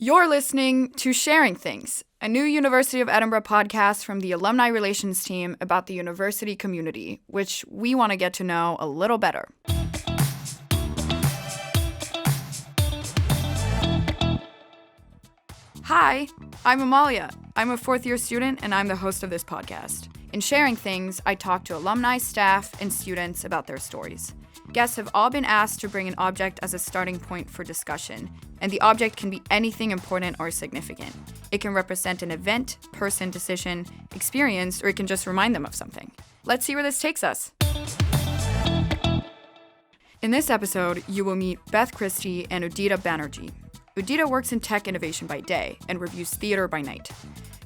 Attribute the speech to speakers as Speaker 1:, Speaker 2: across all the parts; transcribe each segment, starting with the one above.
Speaker 1: You're listening to Sharing Things, a new University of Edinburgh podcast from the Alumni Relations team about the university community, which we want to get to know a little better. Hi, I'm Amalia. I'm a fourth-year student, and I'm the host of this podcast. In Sharing Things, I talk to alumni, staff, and students about their stories. Guests have all been asked to bring an object as a starting point for discussion, and the object can be anything important or significant. It can represent an event, person, decision, experience, or it can just remind them of something. Let's see where this takes us. In this episode, you will meet Beth Christie and Udita Banerjee. Udita works in tech innovation by day and reviews theater by night.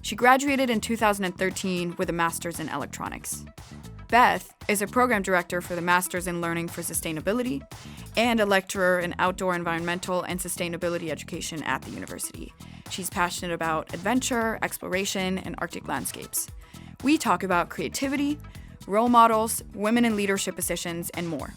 Speaker 1: She graduated in 2013 with a master's in electronics. Beth is a program director for the Masters in Learning for Sustainability and a lecturer in outdoor environmental and sustainability education at the university. She's passionate about adventure, exploration, and Arctic landscapes. We talk about creativity, role models, women in leadership positions, and more.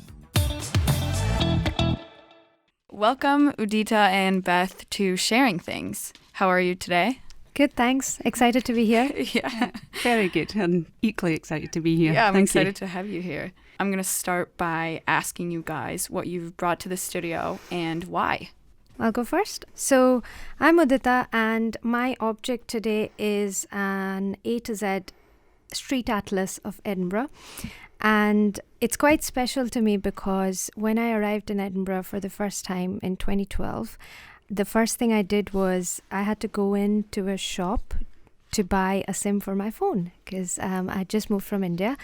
Speaker 1: Welcome, Udita and Beth, to Sharing Things. How are you today?
Speaker 2: Good, thanks. Excited to be here.
Speaker 1: Yeah.
Speaker 3: Very good, and equally excited to be here.
Speaker 1: Yeah, I'm
Speaker 3: Thank
Speaker 1: excited
Speaker 3: you.
Speaker 1: to have you here. I'm going to start by asking you guys what you've brought to the studio and why.
Speaker 2: I'll go first. So I'm Udita, and my object today is an A to Z street atlas of Edinburgh. And it's quite special to me because when I arrived in Edinburgh for the first time in 2012, the first thing I did was I had to go into a shop to buy a SIM for my phone because I just moved from India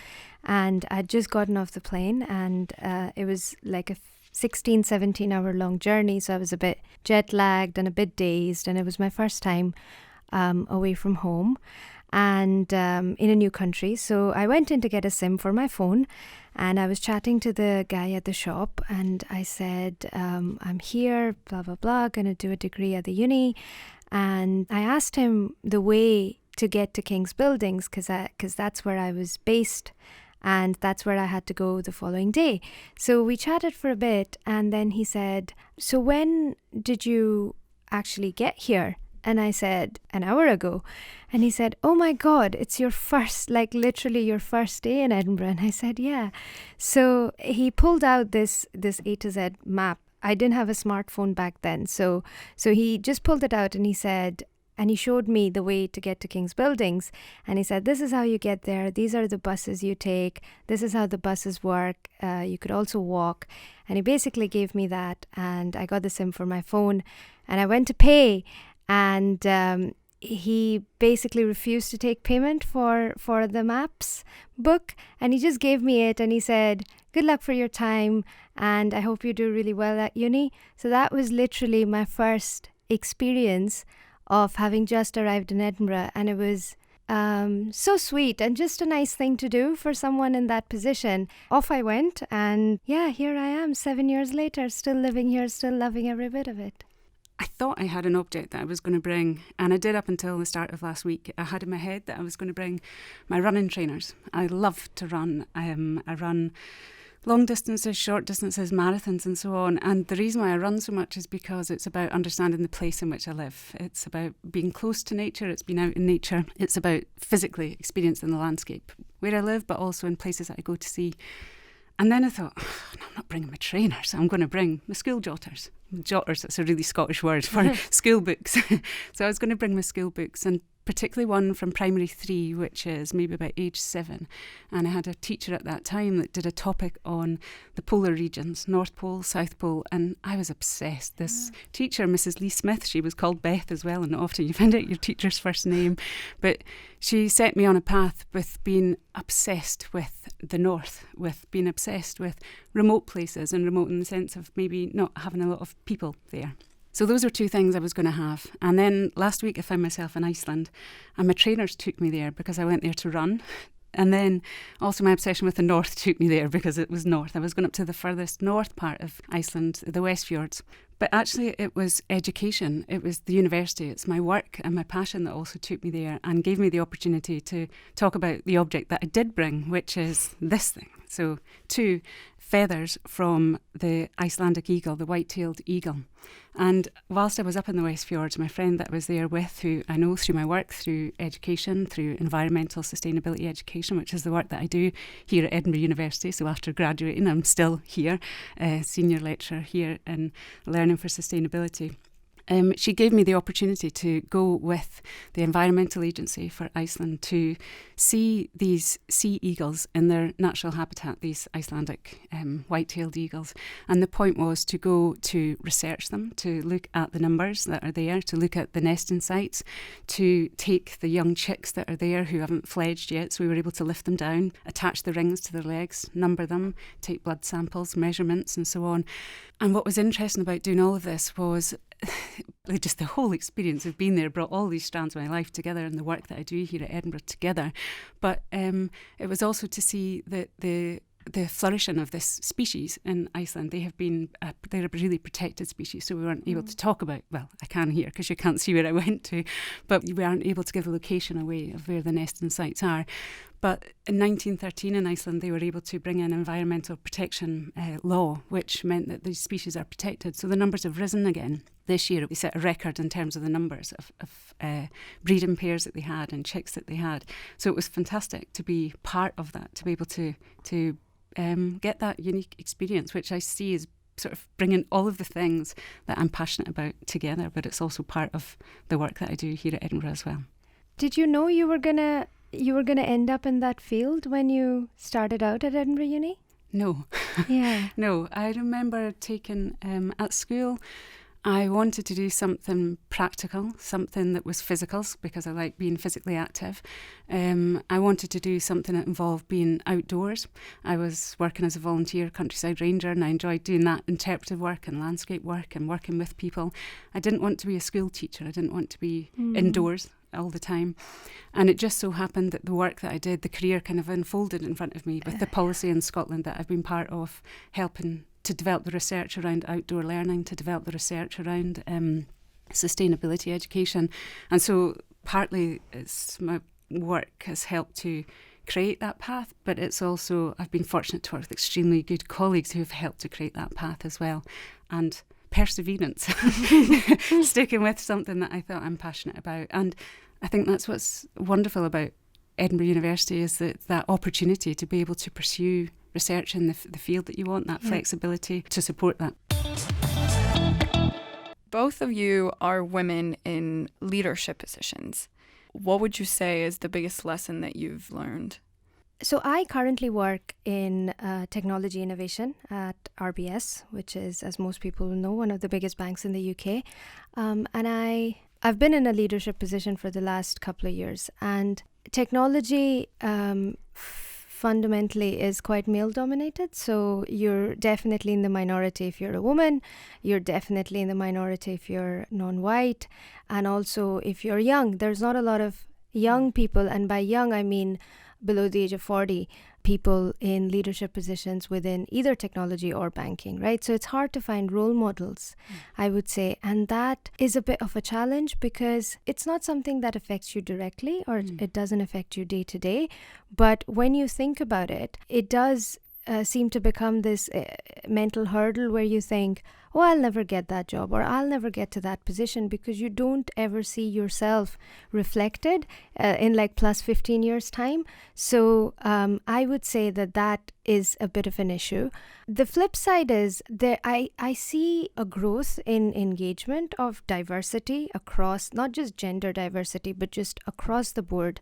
Speaker 2: and I'd just gotten off the plane, and it was like a 16, 17 hour long journey. So I was a bit jet lagged and a bit dazed, and it was my first time away from home and in a new country. So I went in to get a SIM for my phone, and I was chatting to the guy at the shop, and I said, I'm here, blah, blah, blah, going to do a degree at the uni. And I asked him the way to get to King's Buildings because that's where I was based, and that's where I had to go the following day. So we chatted for a bit, and then he said, so when did you actually get here? And I said, an hour ago. And he said, oh my God, it's your first, like literally your first day in Edinburgh. And I said, yeah. So he pulled out this A to Z map. I didn't have a smartphone back then. So he just pulled it out and he said, and he showed me the way to get to King's Buildings. And he said, this is how you get there. These are the buses you take. This is how the buses work. You could also walk. And he basically gave me that. And I got the SIM for my phone. And I went to pay. And he basically refused to take payment for the maps book. And he just gave me it. And he said, good luck for your time. And I hope you do really well at uni. So that was literally my first experience of having just arrived in Edinburgh. And it was so sweet and just a nice thing to do for someone in that position. Off I went. And yeah, here I am 7 years later, still living here, still loving every bit of it.
Speaker 3: I thought I had an object that I was going to bring, and I did up until the start of last week. I had in my head that I was going to bring my running trainers. I love to run. I run long distances, short distances, marathons and so on. And the reason why I run so much is because it's about understanding the place in which I live. It's about being close to nature. It's being out in nature. It's about physically experiencing the landscape where I live, but also in places that I go to see. And then I thought, no, I'm not bringing my trainers. I'm going to bring my school jotters. Jotters, that's a really Scottish word for school books. So I was going to bring my school books, and particularly one from primary 3, which is maybe about age 7. And I had a teacher at that time that did a topic on the polar regions, North Pole, South Pole, and I was obsessed. This teacher, Mrs. Lee Smith, she was called Beth as well, and not often you find out your teacher's first name, but she set me on a path with being obsessed with the north, with being obsessed with remote places, and remote in the sense of maybe not having a lot of people there. So those are two things I was going to have. And then last week I found myself in Iceland, and my trainers took me there because I went there to run. And then also my obsession with the north took me there because it was north. I was going up to the furthest north part of Iceland, the West Fjords. But actually it was education. It was the university. It's my work and my passion that also took me there and gave me the opportunity to talk about the object that I did bring, which is this thing. So 2 feathers from the Icelandic eagle, the white-tailed eagle. And whilst I was up in the West Fjords, my friend that I was there with, who I know through my work, through education, through environmental sustainability education, which is the work that I do here at Edinburgh University. So after graduating, I'm still here, senior lecturer here in Learning for Sustainability. She gave me the opportunity to go with the Environmental Agency for Iceland to see these sea eagles in their natural habitat, these Icelandic white-tailed eagles. And the point was to go to research them, to look at the numbers that are there, to look at the nesting sites, to take the young chicks that are there who haven't fledged yet. So we were able to lift them down, attach the rings to their legs, number them, take blood samples, measurements and so on. And what was interesting about doing all of this was just the whole experience of being there brought all these strands of my life together and the work that I do here at Edinburgh together. But it was also to see that the flourishing of this species in Iceland. They're a really protected species, so we weren't able to talk about, well, I can here because you can't see where I went to, but we aren't able to give the location away of where the nesting sites are. But in 1913 in Iceland, they were able to bring in environmental protection law, which meant that these species are protected. So the numbers have risen again. This year, we set a record in terms of the numbers of breeding pairs that they had and chicks that they had. So it was fantastic to be part of that, to be able to get that unique experience, which I see as sort of bringing all of the things that I'm passionate about together, but it's also part of the work that I do here at Edinburgh as well.
Speaker 2: Did you know you were gonna end up in that field when you started out at Edinburgh Uni?
Speaker 3: No.
Speaker 2: Yeah.
Speaker 3: No, I remember taking at school, I wanted to do something practical, something that was physical, because I like being physically active. I wanted to do something that involved being outdoors. I was working as a volunteer countryside ranger, and I enjoyed doing that interpretive work and landscape work and working with people. I didn't want to be a school teacher. I didn't want to be indoors all the time. And it just so happened that the work that I did, the career kind of unfolded in front of me with the policy in Scotland that I've been part of, helping to develop the research around outdoor learning, to develop the research around sustainability education. And so partly it's my work has helped to create that path, but it's also, I've been fortunate to work with extremely good colleagues who have helped to create that path as well. And perseverance, sticking with something that I thought I'm passionate about. And I think that's what's wonderful about Edinburgh University, is that opportunity to be able to pursue research in the field that you want, that flexibility to support that.
Speaker 1: Both of you are women in leadership positions. What would you say is the biggest lesson that you've learned?
Speaker 2: So I currently work in technology innovation at RBS, which is, as most people know, one of the biggest banks in the UK. And I've been in a leadership position for the last couple of years. And technology fundamentally is quite male-dominated. So you're definitely in the minority if you're a woman. You're definitely in the minority if you're non-white. And also if you're young. There's not a lot of young people. And by young, I mean below the age of 40, people in leadership positions within either technology or banking, right? So it's hard to find role models, I would say. And that is a bit of a challenge because it's not something that affects you directly, or it doesn't affect you day to day. But when you think about it, it does seem to become this mental hurdle where you think, oh, I'll never get that job, or I'll never get to that position, because you don't ever see yourself reflected in like plus 15 years time. So I would say that is a bit of an issue. The flip side is that I see a growth in engagement of diversity across, not just gender diversity, but just across the board,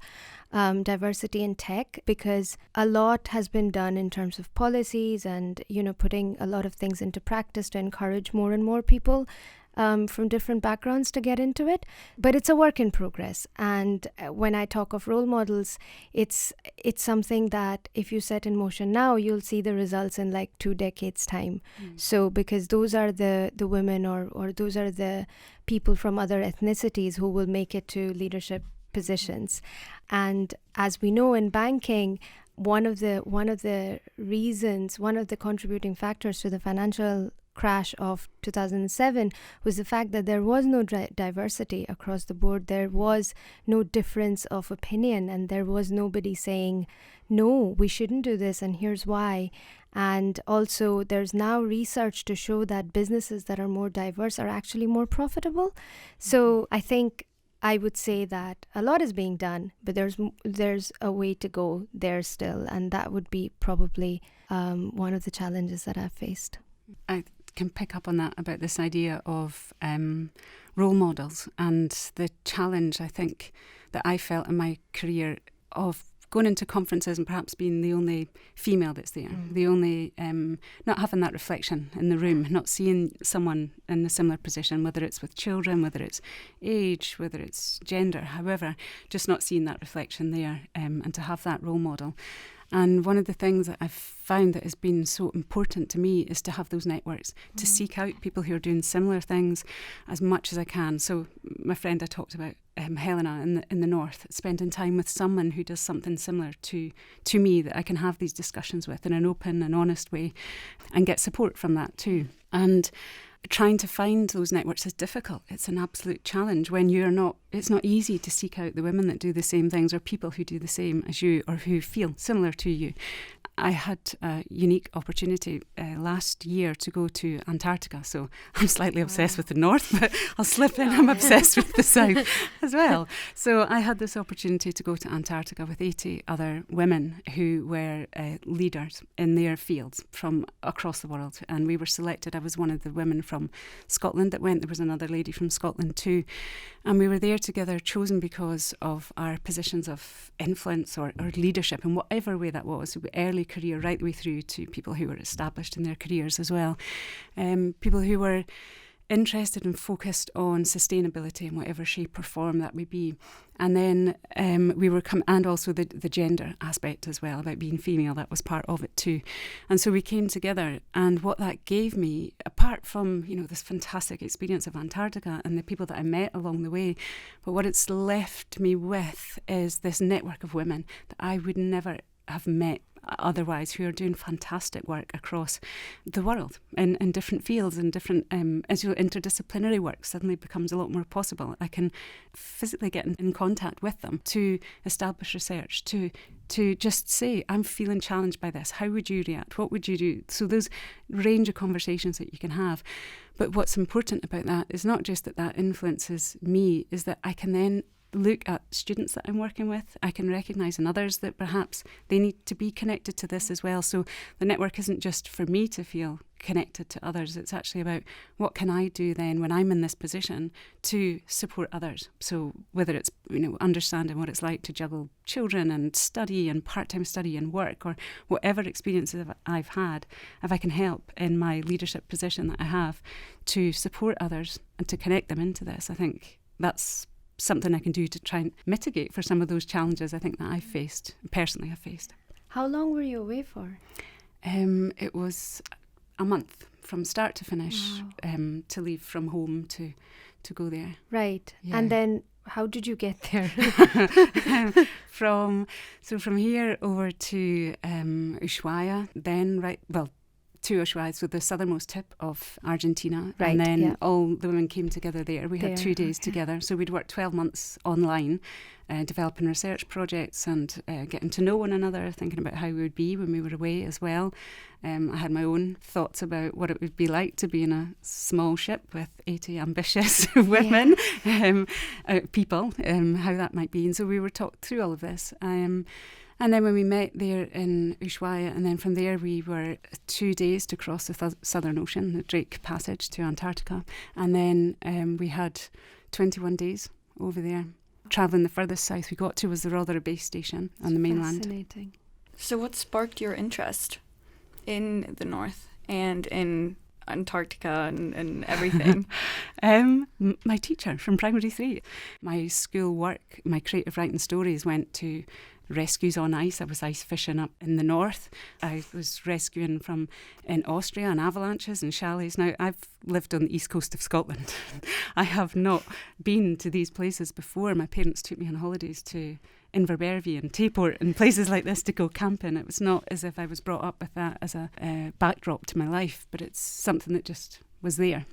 Speaker 2: diversity in tech, because a lot has been done in terms of policies and, putting a lot of things into practice to encourage more and more people from different backgrounds to get into it. But it's a work in progress. And when I talk of role models, it's something that if you set in motion now, you'll see the results in like 2 decades time. So because those are the women or those are the people from other ethnicities who will make it to leadership positions. And as we know in banking, one of the contributing factors to the financial crash of 2007 was the fact that there was no diversity across the board. There was no difference of opinion, and there was nobody saying, no, we shouldn't do this, and here's why. And also, there's now research to show that businesses that are more diverse are actually more profitable. So I think I would say that a lot is being done, but there's a way to go there still, and that would be probably one of the challenges that I've faced.
Speaker 3: I can pick up on that about this idea of role models and the challenge, I think, that I felt in my career of going into conferences and perhaps being the only female that's there, the only, not having that reflection in the room, not seeing someone in a similar position, whether it's with children, whether it's age, whether it's gender, however, just not seeing that reflection there, and to have that role model. And one of the things that I've found that has been so important to me is to have those networks, to seek out people who are doing similar things as much as I can. So my friend I talked about, Helena in the north, spending time with someone who does something similar to me that I can have these discussions with in an open and honest way and get support from that too. And trying to find those networks is difficult. It's an absolute challenge when it's not easy to seek out the women that do the same things or people who do the same as you or who feel similar to you. I had a unique opportunity last year to go to Antarctica, so I'm slightly obsessed with the north, but I'll slip in, I'm obsessed with the south as well. So I had this opportunity to go to Antarctica with 80 other women who were leaders in their fields from across the world, and we were selected. I was one of the women from Scotland that went. There was another lady from Scotland too, and we were there together, chosen because of our positions of influence or leadership in whatever way that was, early career right the way through to people who were established in their careers as well. People who were interested and focused on sustainability in whatever shape or form that may be. And then and also the gender aspect as well, about being female, that was part of it too. And so we came together, and what that gave me, apart from, this fantastic experience of Antarctica and the people that I met along the way, but what it's left me with is this network of women that I would never have met otherwise, who are doing fantastic work across the world in different fields and different interdisciplinary work suddenly becomes a lot more possible. I can physically get in contact with them to establish research, to just say, I'm feeling challenged by this, how would you react, what would you do? So there's range of conversations that you can have. But what's important about that is not just that influences me, is that I can then look at students that I'm working with. I can recognise in others that perhaps they need to be connected to this as well. So the network isn't just for me to feel connected to others. It's actually about what can I do then when I'm in this position to support others. So whether it's understanding what it's like to juggle children and study and part-time study and work, or whatever experiences I've had, if I can help in my leadership position that I have to support others and to connect them into this, I think that's something I can do to try and mitigate for some of those challenges I think that I've faced, personally I've faced.
Speaker 2: How long were you away for?
Speaker 3: It was a month from start to finish.
Speaker 2: Wow.
Speaker 3: To leave from home to go there.
Speaker 2: Right.
Speaker 3: Yeah.
Speaker 2: And then how did you get there?
Speaker 3: From here over to Ushuaia, then to Ushuaia, so the southernmost tip of Argentina.
Speaker 2: Right,
Speaker 3: and then
Speaker 2: yeah.
Speaker 3: all the women came together there. We had 2 days together. So we'd worked 12 months online, developing research projects and getting to know one another, thinking about how we would be when we were away as well. I had my own thoughts about what it would be like to be in a small ship with 80 ambitious women, people, how that might be. And so we were talked through all of this. And then when we met there in Ushuaia, and then from there we were 2 days to cross the Southern Ocean, the Drake Passage to Antarctica. And then we had 21 days over there. Travelling the furthest south we got to was the Rothera base station on the mainland.
Speaker 2: Fascinating.
Speaker 1: So what sparked your interest in the north and in Antarctica and everything?
Speaker 3: My teacher from primary 3. My school work, my creative writing stories went to rescues on ice. I was ice fishing up in the north. I was rescuing in Austria and avalanches and chalets. Now, I've lived on the east coast of Scotland. I have not been to these places before. My parents took me on holidays to Inverbervie and Tayport and places like this to go camping. It was not as if I was brought up with that as a backdrop to my life, but it's something that just was there.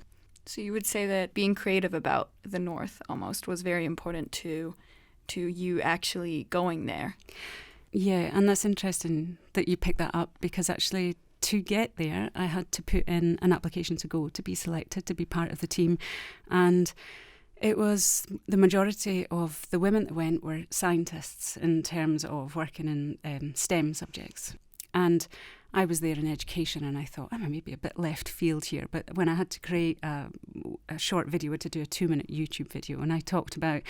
Speaker 1: So you would say that being creative about the North almost was very important to you actually going there.
Speaker 3: Yeah, and that's interesting that you picked that up, because actually to get there I had to put in an application to go, to be selected, to be part of the team. And it was the majority of the women that went were scientists in terms of working in STEM subjects. And I was there in education, and I thought, I'm maybe a bit left field here. But when I had to create a short video, I had to do a 2-minute YouTube video, and I talked about,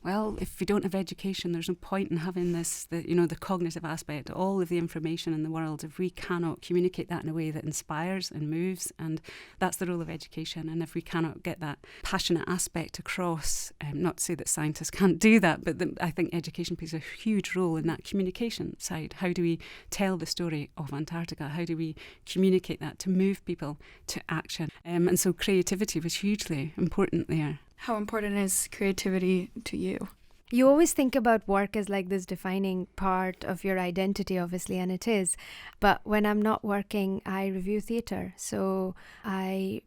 Speaker 3: well, if we don't have education, there's no point in having the cognitive aspect, all of the information in the world, if we cannot communicate that in a way that inspires and moves, and that's the role of education. And if we cannot get that passionate aspect across, not to say that scientists can't do that, but I think education plays a huge role in that communication side. How do we tell the story of Antarctica? How do we communicate that to move people to action? And so creativity was hugely important there.
Speaker 1: How important is creativity to you?
Speaker 2: You always think about work as like this defining part of your identity, obviously, and it is. But when I'm not working, I review theatre. So I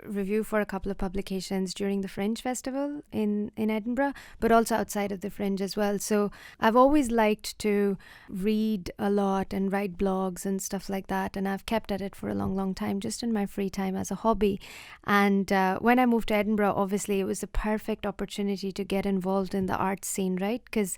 Speaker 2: review for a couple of publications during the Fringe Festival in Edinburgh, but also outside of the Fringe as well. So I've always liked to read a lot and write blogs and stuff like that, and I've kept at it for a long, long time, just in my free time as a hobby. And when I moved to Edinburgh, obviously it was a perfect opportunity to get involved in the art scene, right? Because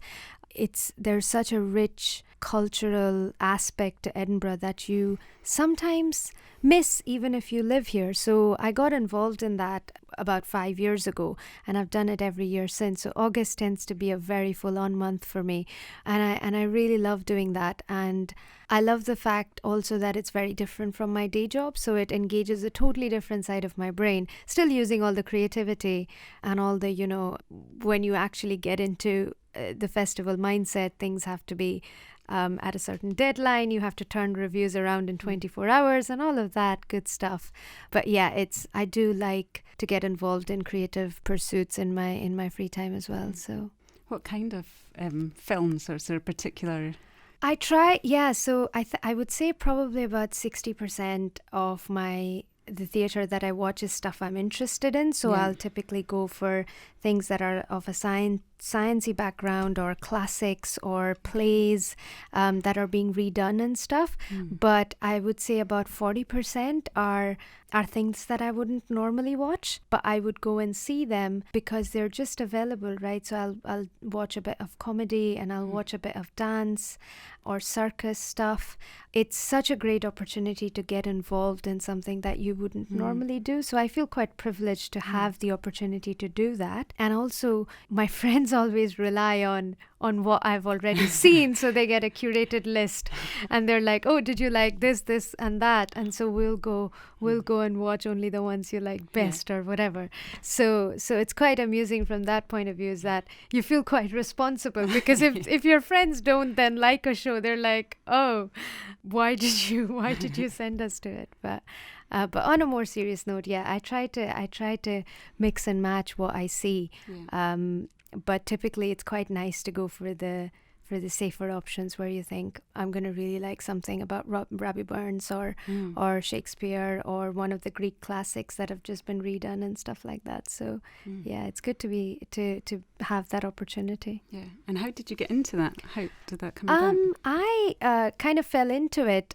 Speaker 2: there's such a rich cultural aspect to Edinburgh that you sometimes miss even if you live here. So I got involved in that about 5 years ago, and I've done it every year since. So August tends to be a very full-on month for me, and I really love doing that. And I love the fact also that it's very different from my day job, so it engages a totally different side of my brain, still using all the creativity and all the, when you actually get into the festival mindset, things have to be at a certain deadline, you have to turn reviews around in 24 hours and all of that good stuff. But yeah, I do like to get involved in creative pursuits in my free time as well. So
Speaker 3: what kind of films, or is there a particular?
Speaker 2: I try, yeah, so I would say probably about 60% of the theatre that I watch is stuff I'm interested in. So I'll typically go for things that are of a sciencey background, or classics, or plays that are being redone and stuff. But I would say about 40% are things that I wouldn't normally watch, but I would go and see them because they're just available, right? So I'll watch a bit of comedy, and I'll watch a bit of dance or circus stuff. It's such a great opportunity to get involved in something that you wouldn't normally do. So I feel quite privileged to have the opportunity to do that. And also my friends always rely on what I've already seen. So they get a curated list, and they're like, oh, did you like this and that? And so we'll go and watch only the ones you like best, or whatever. So it's quite amusing from that point of view, is that you feel quite responsible, because if your friends don't then like a show, they're like, oh, why did you send us to it? But on a more serious note, I try to mix and match what I see. But typically it's quite nice to go for the safer options, where you think, I'm going to really like something about Robbie Burns or Shakespeare, or one of the Greek classics that have just been redone and stuff like that. So it's good to have that opportunity. Yeah.
Speaker 3: And how did you get into that? How did that come about?
Speaker 2: I kind of fell into it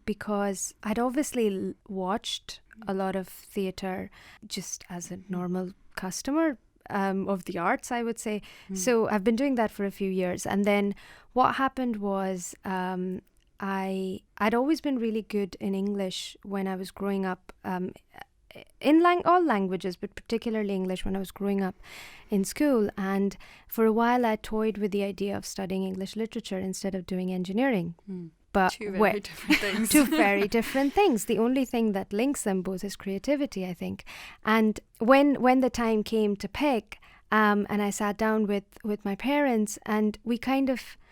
Speaker 2: because I'd obviously watched a lot of theatre just as a normal customer of the arts, I would say. So I've been doing that for a few years. And then what happened was I'd always been really good in English when I was growing up, in all languages, but particularly English when I was growing up in school. And for a while I toyed with the idea of studying English literature instead of doing engineering. But
Speaker 1: two very different things.
Speaker 2: Two very different things. The only thing that links them both is creativity, I think. And when the time came to pick, and I sat down with my parents, and we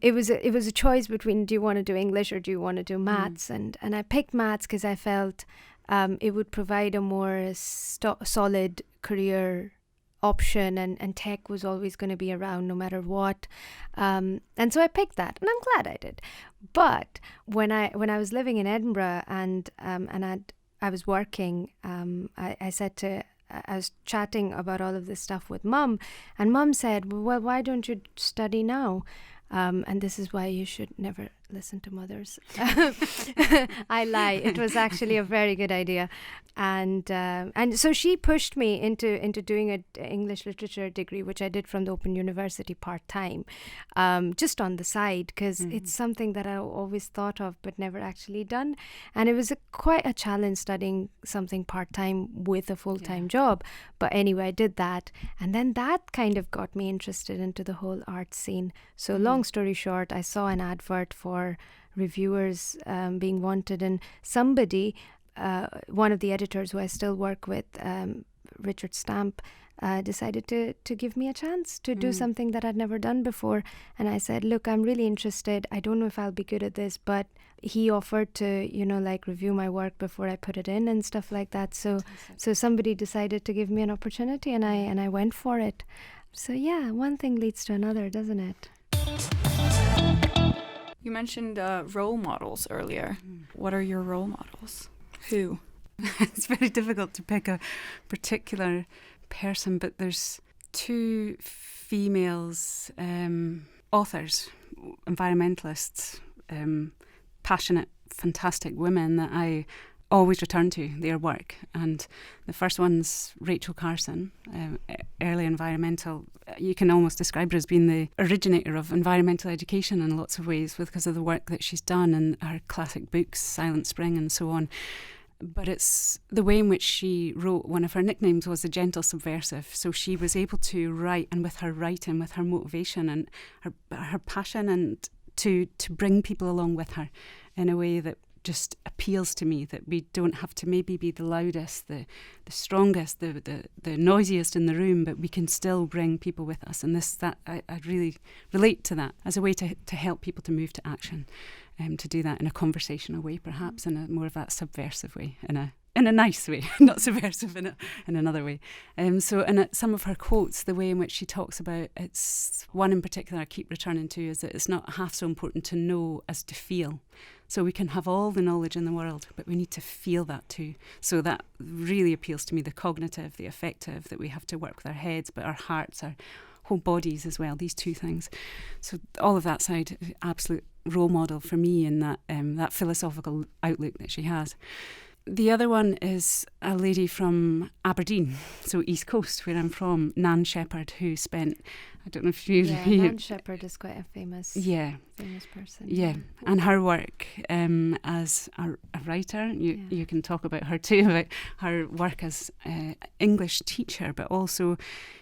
Speaker 2: it was a choice between, do you want to do English or do you want to do maths? And I picked maths because I felt it would provide a more solid career option, and tech was always going to be around no matter what. And so I picked that, and I'm glad I did. But when I was living in Edinburgh and I was working, I was chatting about all of this stuff with Mum, and Mum said, well, why don't you study now? And this is why you should never listen to mothers. I lie. It was actually a very good idea, and so she pushed me into doing an English literature degree, which I did from the Open University part-time, just on the side, because it's something that I always thought of but never actually done, and it was quite a challenge studying something part-time with a full-time job. But anyway, I did that, and then that kind of got me interested into the whole art scene. So long story short, I saw an advert for reviewers being wanted, and somebody, one of the editors who I still work with, Richard Stamp, decided to give me a chance to do something that I'd never done before. And I said, look, I'm really interested. I don't know if I'll be good at this, but he offered to, review my work before I put it in and stuff like that. So somebody decided to give me an opportunity, and I went for it. So yeah, one thing leads to another, doesn't it?
Speaker 1: You mentioned role models earlier. What are your role models? Who?
Speaker 3: It's very difficult to pick a particular person, but there's two females, authors, environmentalists, passionate, fantastic women that I always return to their work. And the first one's Rachel Carson, early environmental. You can almost describe her as being the originator of environmental education in lots of ways because of the work that she's done and her classic books, Silent Spring and so on. But it's the way in which she wrote. One of her nicknames was the gentle subversive. So she was able to write, and with her writing, with her motivation and her passion, and to bring people along with her in a way that just appeals to me, that we don't have to maybe be the loudest, the strongest, the noisiest in the room, but we can still bring people with us. And I really relate to that as a way to help people to move to action, to do that in a conversational way, perhaps in a more of that subversive way, in a nice way, not subversive in another way. So in some of her quotes, the way in which she talks about, it's one in particular I keep returning to, is that it's not half so important to know as to feel. So we can have all the knowledge in the world, but we need to feel that too. So that really appeals to me, the cognitive, the affective, that we have to work with our heads, but our hearts, our whole bodies as well, these two things. So all of that side, absolute role model for me in that philosophical outlook that she has. The other one is a lady from Aberdeen, so East Coast, where I'm from, Nan Shepherd, who spent, I don't know if you...
Speaker 2: Yeah, Nan Shepherd is quite a famous person.
Speaker 3: Yeah, and her work as a writer, you can talk about her too, about her work as an English teacher, but also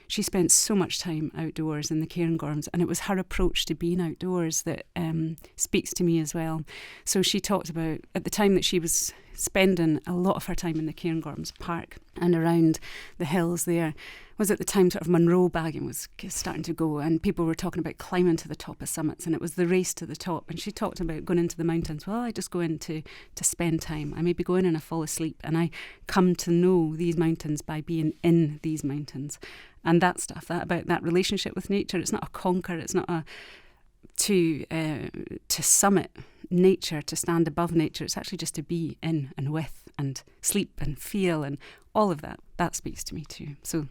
Speaker 3: she spent so much time outdoors in the Cairngorms, and it was her approach to being outdoors that speaks to me as well. So she talked about, at the time that she was spending a lot of her time in the Cairngorms Park and around the hills there, was at the time sort of Monroe bagging was starting to go, and people were talking about climbing to the top of summits, and it was the race to the top. And she talked about going into the mountains. Well, I just go in to spend time. I maybe go in and I fall asleep, and I come to know these mountains by being in these mountains. And that stuff, that about that relationship with nature, it's not a conquer, it's not a to summit nature, to stand above nature. It's actually just to be in and with and sleep and feel, and all of that. That speaks to me too. So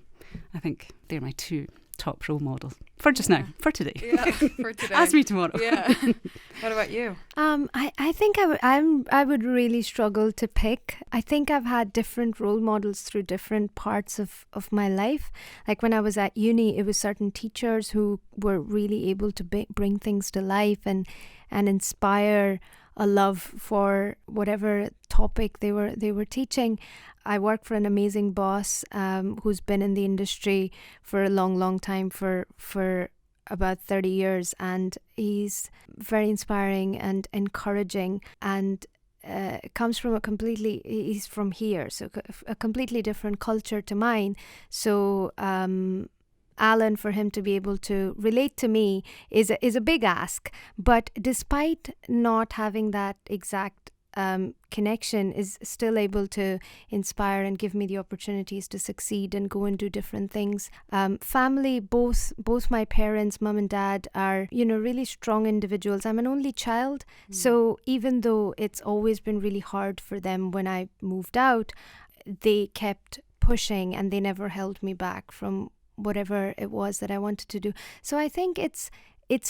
Speaker 3: I think they're my two top role models for just now, for today.
Speaker 1: Yeah, for today.
Speaker 3: Ask me tomorrow.
Speaker 1: Yeah. What about you?
Speaker 2: I think I would really struggle to pick. I think I've had different role models through different parts of my life. Like when I was at uni, it was certain teachers who were really able to bring things to life and inspire a love for whatever topic they were teaching. I work for an amazing boss who's been in the industry for a long time, for about 30 years, and he's very inspiring and encouraging, and comes from he's from here, so a completely different culture to mine. So Alan, for him to be able to relate to me is a big ask, but despite not having that exact connection is still able to inspire and give me the opportunities to succeed and go and do different things. Family, both my parents, mum and dad, are, really strong individuals. I'm an only child, so even though it's always been really hard for them when I moved out, they kept pushing and they never held me back from whatever it was that I wanted to do. So I think it's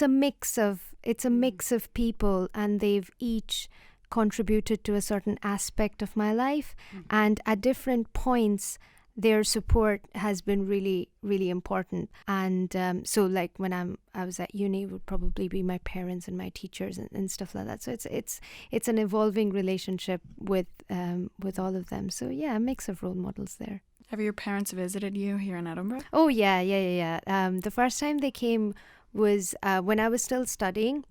Speaker 2: a mix of people, and they've each contributed to a certain aspect of my life, and at different points their support has been really, really important. And so like when I was at uni, it would probably be my parents and my teachers and stuff like that. So it's an evolving relationship with all of them. So yeah, a mix of role models there.
Speaker 1: Have your parents visited you here in Edinburgh?
Speaker 2: Oh yeah. The first time they came was when I was still studying.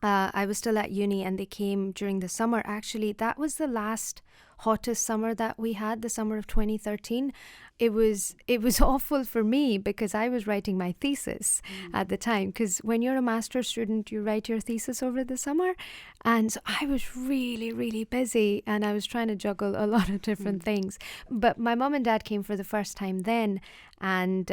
Speaker 2: I was still at uni, and they came during the summer. Actually, that was the last hottest summer that we had, the summer of 2013. It was awful for me because I was writing my thesis at the time, because when you're a master's student, you write your thesis over the summer. And so I was really, really busy, and I was trying to juggle a lot of different things. But my mum and dad came for the first time then, and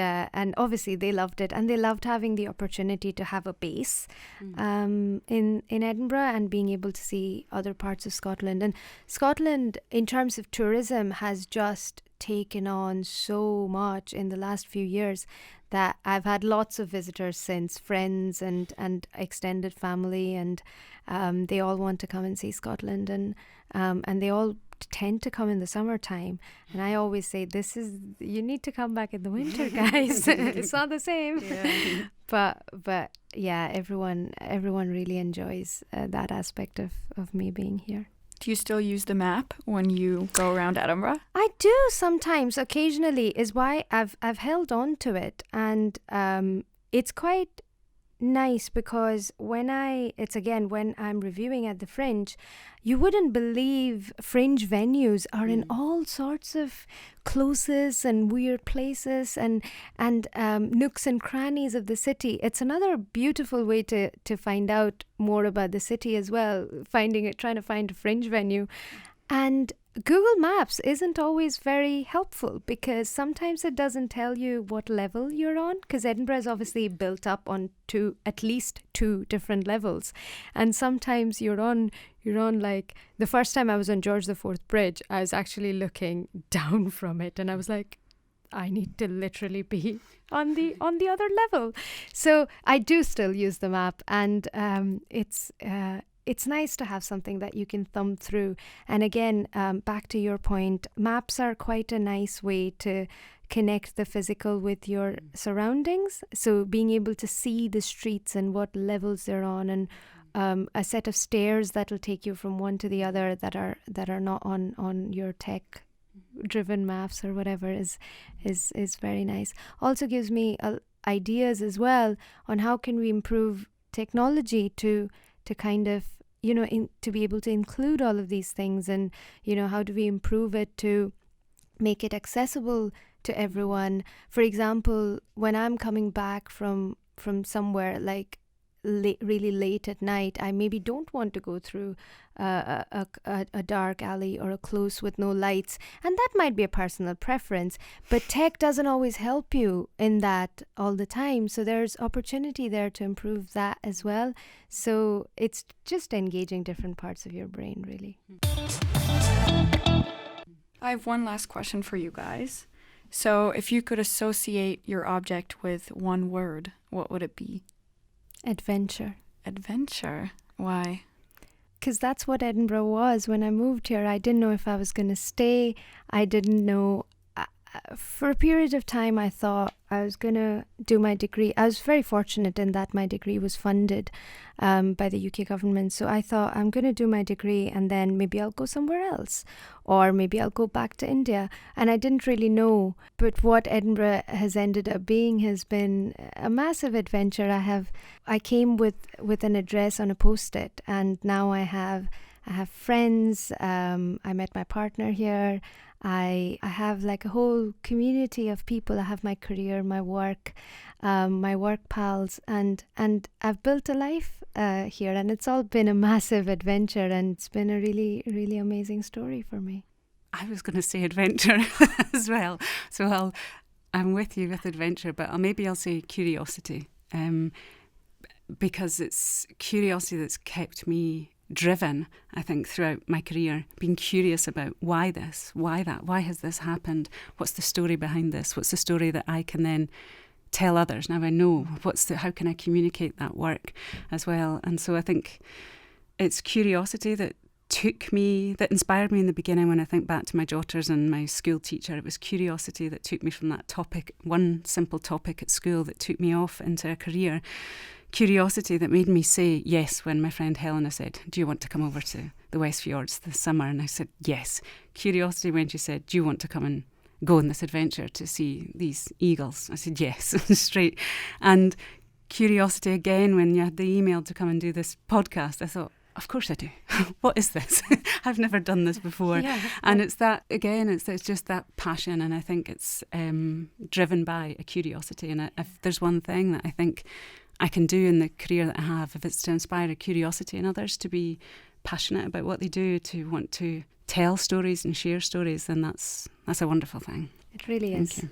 Speaker 2: obviously they loved it, and they loved having the opportunity to have a base in Edinburgh and being able to see other parts of Scotland. And Scotland, in terms of tourism, has just taken on so much in the last few years that I've had lots of visitors since, friends and extended family, and they all want to come and see Scotland, and they all tend to come in the summertime. And I always say, you need to come back in the winter, guys. It's not the same. Yeah. But yeah, everyone really enjoys that aspect of me being here.
Speaker 1: Do you still use the map when you go around Edinburgh?
Speaker 2: I do sometimes, occasionally, is why I've held on to it. And it's quite nice because when I'm reviewing at the Fringe, you wouldn't believe Fringe venues are in all sorts of closes and weird places and nooks and crannies of the city. It's another beautiful way to find out more about the city as well, trying to find a Fringe venue. And Google Maps isn't always very helpful because sometimes it doesn't tell you what level you're on, because Edinburgh is obviously built up on at least two different levels. And sometimes you're on like, the first time I was on George IV Bridge, I was actually looking down from it, and I was like, I need to literally be on the other level. So I do still use the map, and it's nice to have something that you can thumb through. And again, back to your point, maps are quite a nice way to connect the physical with your surroundings. So being able to see the streets and what levels they're on, and a set of stairs that will take you from one to the other that are not on your tech driven maps or whatever is very nice. Also gives me ideas as well on how can we improve technology to kind of, to be able to include all of these things, and, how do we improve it to make it accessible to everyone. For example, when I'm coming back from somewhere like really late at night, I maybe don't want to go through a dark alley or a close with no lights, and that might be a personal preference, but tech doesn't always help you in that all the time. So there's opportunity there to improve that as well. So it's just engaging different parts of your brain, really.
Speaker 1: I have one last question for you guys. So if you could associate your object with one word, what would it be?
Speaker 2: Adventure.
Speaker 1: Adventure? Why?
Speaker 2: Because that's what Edinburgh was when I moved here. I didn't know if I was going to stay. I didn't know. For a period of time, I thought I was going to do my degree. I was very fortunate in that my degree was funded by the UK government. So I thought, I'm going to do my degree and then maybe I'll go somewhere else, or maybe I'll go back to India. And I didn't really know. But what Edinburgh has ended up being has been a massive adventure. I came with an address on a post-it, and now I have friends. I met my partner here. I have like a whole community of people. I have my career, my work pals, and I've built a life here, and it's all been a massive adventure, and it's been a really, really amazing story for me.
Speaker 3: I was going to say adventure as well. So I'm with you with adventure, but maybe I'll say curiosity, because it's curiosity that's kept me driven, I think, throughout my career, being curious about why this, why that, why has this happened, what's the story behind this, what's the story that I can then tell others. Now I know how can I communicate that work as well. And so I think it's curiosity that inspired me in the beginning. When I think back to my daughters and my school teacher, it was curiosity that took me from that topic, one simple topic at school, that took me off into a career. Curiosity that made me say yes when my friend Helena said, do you want to come over to the West Fjords this summer? And I said yes. Curiosity when she said, do you want to come and go on this adventure to see these eagles? I said yes, straight. And curiosity again when you had the email to come and do this podcast. I thought, of course I do. What is this? I've never done this before. Yeah. And it's that, again, it's just that passion. And I think it's driven by a curiosity. And if there's one thing that I think I can do in the career that I have, if it's to inspire a curiosity in others to be passionate about what they do, to want to tell stories and share stories, then that's a wonderful thing.
Speaker 2: It really is.
Speaker 3: Thank you.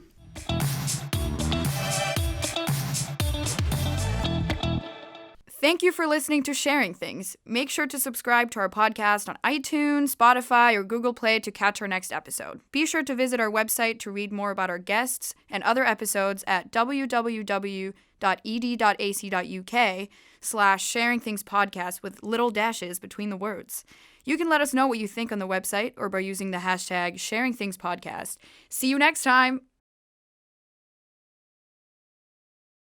Speaker 1: Thank you for listening to Sharing Things. Make sure to subscribe to our podcast on iTunes, Spotify, or Google Play to catch our next episode. Be sure to visit our website to read more about our guests and other episodes at www.ed.ac.uk/sharingthingspodcast with little dashes between the words. You can let us know what you think on the website or by using the hashtag #SharingThingsPodcast. See you next time!